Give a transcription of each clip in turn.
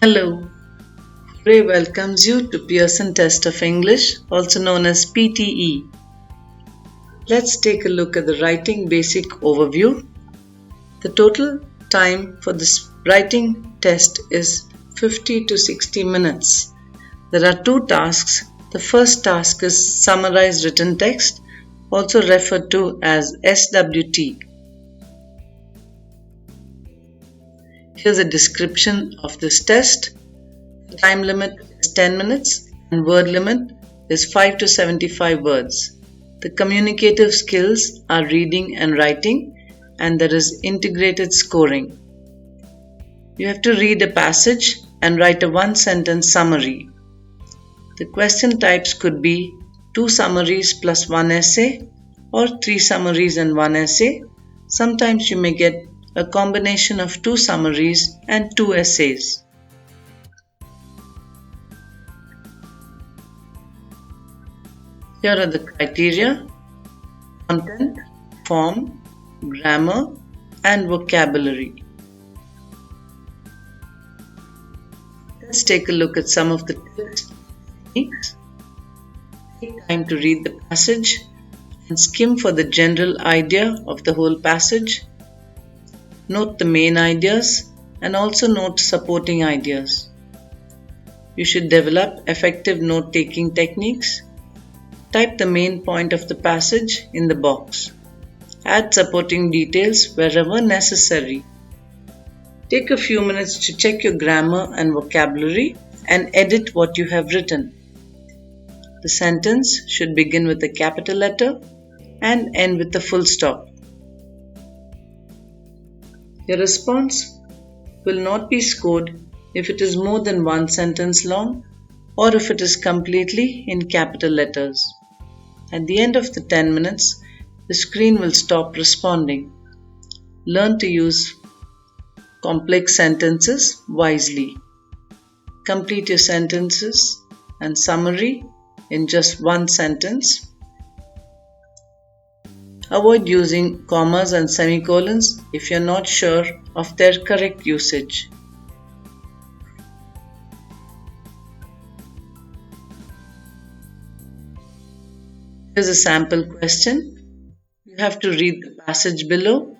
Hello, Ray welcomes you to Pearson Test of English, also known as PTE. Let's take a look at the writing basic overview. The total time for this writing test is 50 to 60 minutes. There are two tasks. The first task is summarize written text, also referred to as SWT. Here's a description of this test. The time limit is 10 minutes and word limit is 5 to 75 words. The communicative skills are reading and writing, and there is integrated scoring. You have to read a passage and write a one-sentence summary. The question types could be 2 summaries plus 1 essay or 3 summaries and 1 essay. Sometimes you may get a combination of 2 summaries and 2 essays. Here are the criteria: content, form, grammar, and vocabulary. Let's take a look at some of the tips and techniques. Take time to read the passage and skim for the general idea of the whole passage. Note the main ideas and also note supporting ideas. You should develop effective note-taking techniques. Type the main point of the passage in the box. Add supporting details wherever necessary. Take a few minutes to check your grammar and vocabulary and edit what you have written. The sentence should begin with a capital letter and end with a full stop. Your response will not be scored if it is more than one sentence long or if it is completely in capital letters. At the end of the 10 minutes, the screen will stop responding. Learn to use complex sentences wisely. Complete your sentences and summary in just one sentence. Avoid using commas and semicolons if you're not sure of their correct usage. Here's a sample question. You have to read the passage below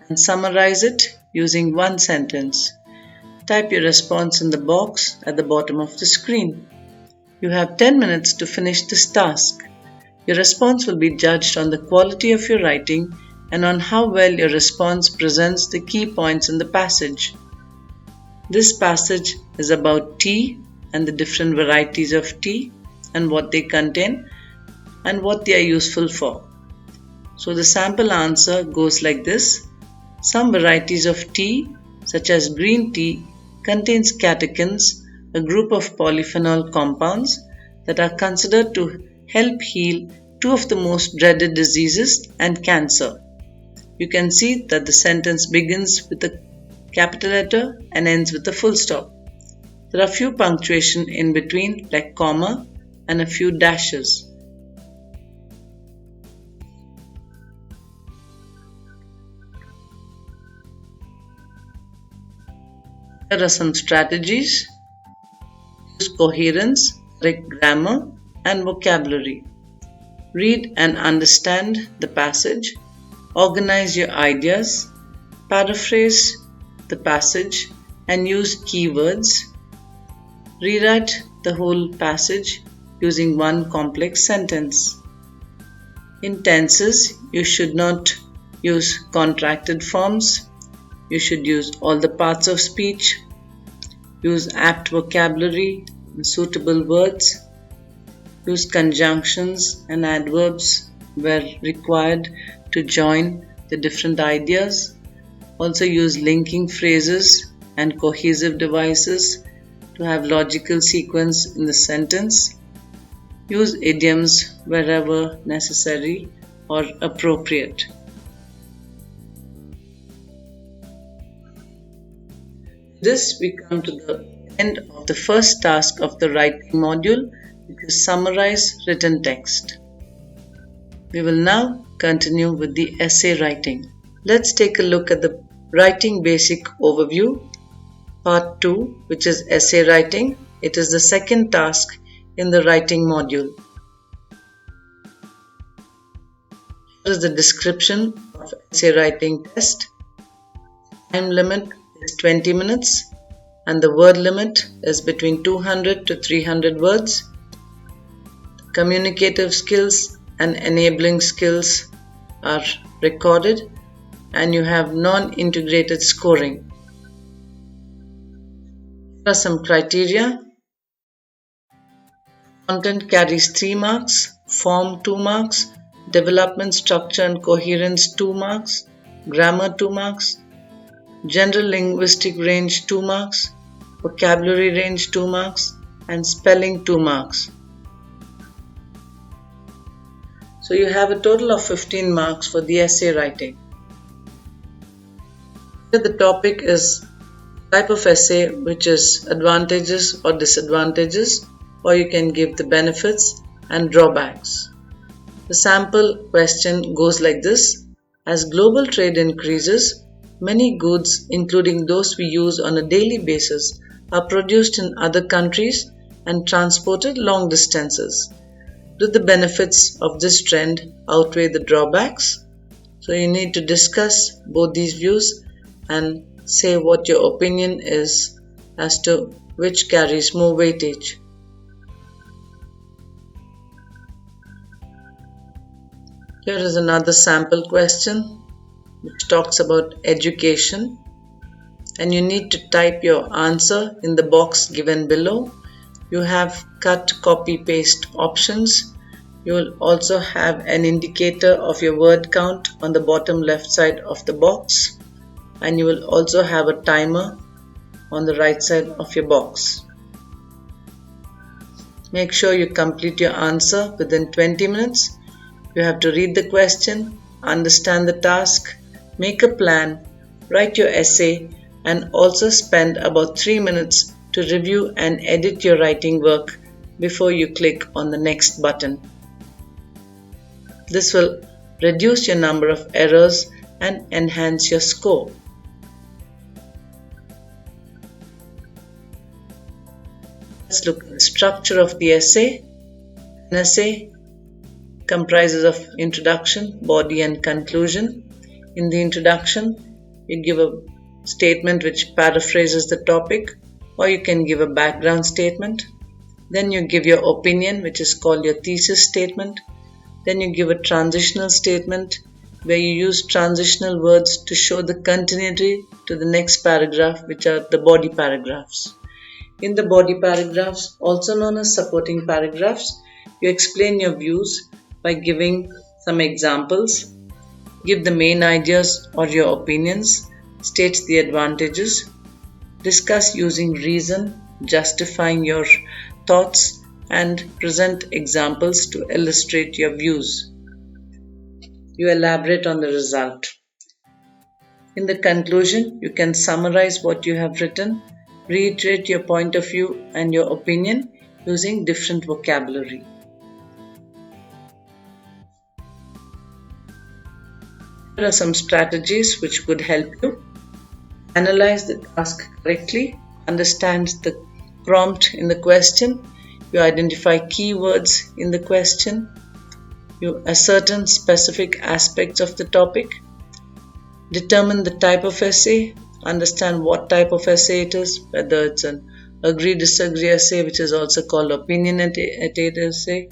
and summarize it using one sentence. Type your response in the box at the bottom of the screen. You have 10 minutes to finish this task. Your response will be judged on the quality of your writing and on how well your response presents the key points in the passage. This passage is about tea and the different varieties of tea and what they contain and what they are useful for. So the sample answer goes like this. Some varieties of tea, such as green tea, contains catechins, a group of polyphenol compounds that are considered to help heal two of the most dreaded diseases and cancer. You can see that the sentence begins with a capital letter and ends with a full stop. There are few punctuation in between, like comma and a few dashes. Here are some strategies. Use coherence, correct grammar, and vocabulary. Read and understand the passage. Organize your ideas. Paraphrase the passage and use keywords. Rewrite the whole passage using one complex sentence. In tenses, you should not use contracted forms. You should use all the parts of speech. Use apt vocabulary and suitable words. Use conjunctions and adverbs where required to join the different ideas. Also use linking phrases and cohesive devices to have logical sequence in the sentence. Use idioms wherever necessary or appropriate. This we come to the end of the first task of the writing module, which is summarize written text. We will now continue with the essay writing. Let's take a look at the writing basic overview. Part 2, which is essay writing. It is the second task in the writing module. Here is the description of essay writing test. Time limit is 20 minutes and the word limit is between 200 to 300 words. Communicative skills and enabling skills are recorded and you have non-integrated scoring. Here are some criteria. Content carries 3 marks, form 2 marks, development, structure and coherence 2 marks, grammar 2 marks, general linguistic range 2 marks, vocabulary range 2 marks and spelling 2 marks. So you have a total of 15 marks for the essay writing. Here the topic is type of essay, which is advantages or disadvantages, or you can give the benefits and drawbacks. The sample question goes like this. As global trade increases, many goods, including those we use on a daily basis, are produced in other countries and transported long distances. Do the benefits of this trend outweigh the drawbacks? So you need to discuss both these views and say what your opinion is as to which carries more weightage. Here is another sample question which talks about education, and you need to type your answer in the box given below. You have cut, copy, paste options. You will also have an indicator of your word count on the bottom left side of the box, and you will also have a timer on the right side of your box. Make sure you complete your answer within 20 minutes. You have to read the question, understand the task, make a plan, write your essay, and also spend about 3 minutes to review and edit your writing work before you click on the next button. This will reduce your number of errors and enhance your score. Let's look at the structure of the essay. An essay comprises of introduction, body and conclusion. In the introduction, you give a statement which paraphrases the topic, or you can give a background statement. Then you give your opinion, which is called your thesis statement. Then you give a transitional statement where you use transitional words to show the continuity to the next paragraph, which are the body paragraphs. In the body paragraphs, also known as supporting paragraphs, you explain your views by giving some examples, give the main ideas or your opinions, state the advantages, discuss using reason, justifying your thoughts, and present examples to illustrate your views. You elaborate on the result. In the conclusion, you can summarize what you have written, reiterate your point of view and your opinion using different vocabulary. Here are some strategies which could help you. Analyze the task correctly, understand the prompt in the question, you identify keywords in the question, you ascertain specific aspects of the topic, determine the type of essay, understand what type of essay it is, whether it's an agree-disagree essay, which is also called opinionated essay,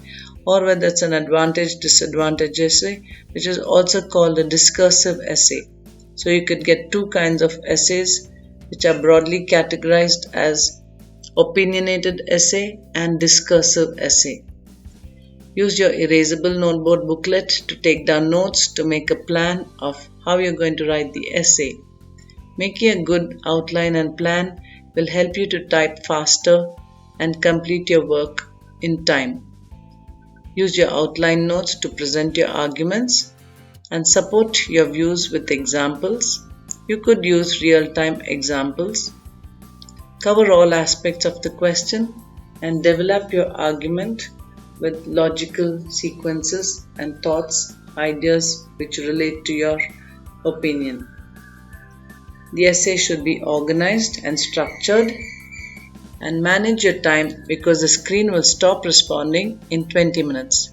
or whether it's an advantage-disadvantage essay, which is also called a discursive essay. So you could get two kinds of essays which are broadly categorized as opinionated essay and discursive essay. Use your erasable notebook booklet to take down notes to make a plan of how you're going to write the essay. Making a good outline and plan will help you to type faster and complete your work in time. Use your outline notes to present your arguments and support your views with examples. You could use real-time examples. Cover all aspects of the question and develop your argument with logical sequences and thoughts, ideas which relate to your opinion. The essay should be organized and structured, and manage your time because the screen will stop responding in 20 minutes.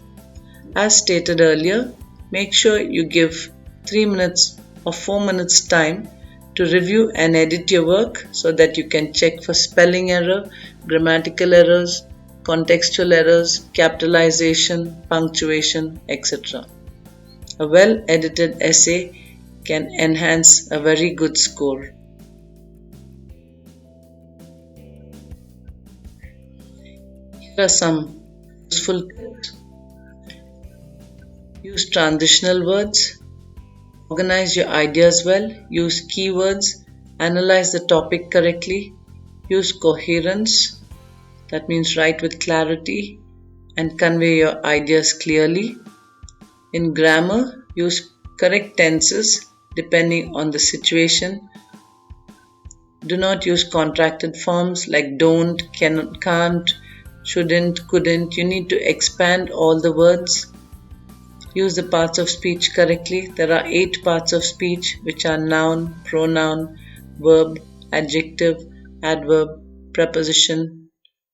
As stated earlier, make sure you give 3 minutes or 4 minutes time to review and edit your work so that you can check for spelling error, grammatical errors, contextual errors, capitalization, punctuation, etc. A well edited essay can enhance a very good score. Here are some useful tips. Use transitional words. Organize your ideas well. Use keywords. Analyze the topic correctly. Use coherence. That means write with clarity and convey your ideas clearly. In grammar, use correct tenses depending on the situation. Do not use contracted forms like don't, cannot, can't, shouldn't, couldn't. You need to expand all the words. Use the parts of speech correctly. There are 8 parts of speech which are noun, pronoun, verb, adjective, adverb, preposition,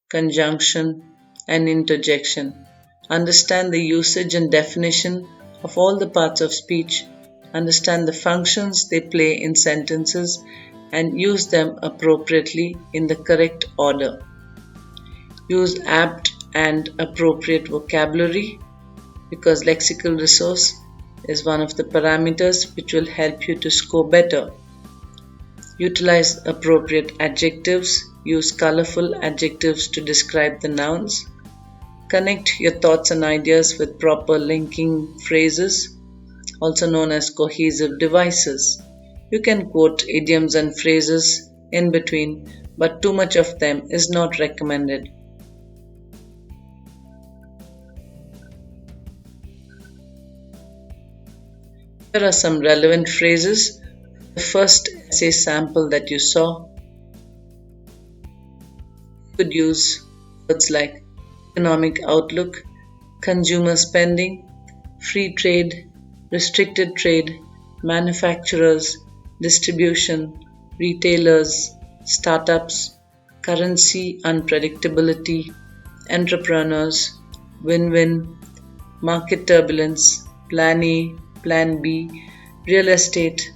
conjunction, and interjection. Understand the usage and definition of all the parts of speech. Understand the functions they play in sentences and use them appropriately in the correct order. Use apt and appropriate vocabulary because lexical resource is one of the parameters which will help you to score better. Utilize appropriate adjectives. Use colorful adjectives to describe the nouns. Connect your thoughts and ideas with proper linking phrases, also known as cohesive devices. You can quote idioms and phrases in between, but too much of them is not recommended. Here are some relevant phrases. The first essay sample that you saw, you could use words like economic outlook, consumer spending, free trade, restricted trade, manufacturers, distribution, retailers, startups, currency unpredictability, entrepreneurs, win-win, market turbulence, plan A, plan B, real estate,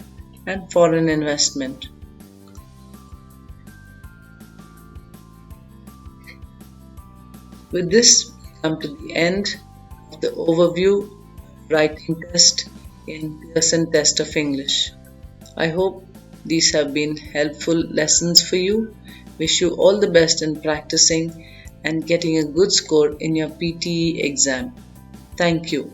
and foreign investment. With this, we come to the end of the overview of writing test in Pearson Test of English. I hope these have been helpful lessons for you. Wish you all the best in practicing and getting a good score in your PTE exam. Thank you.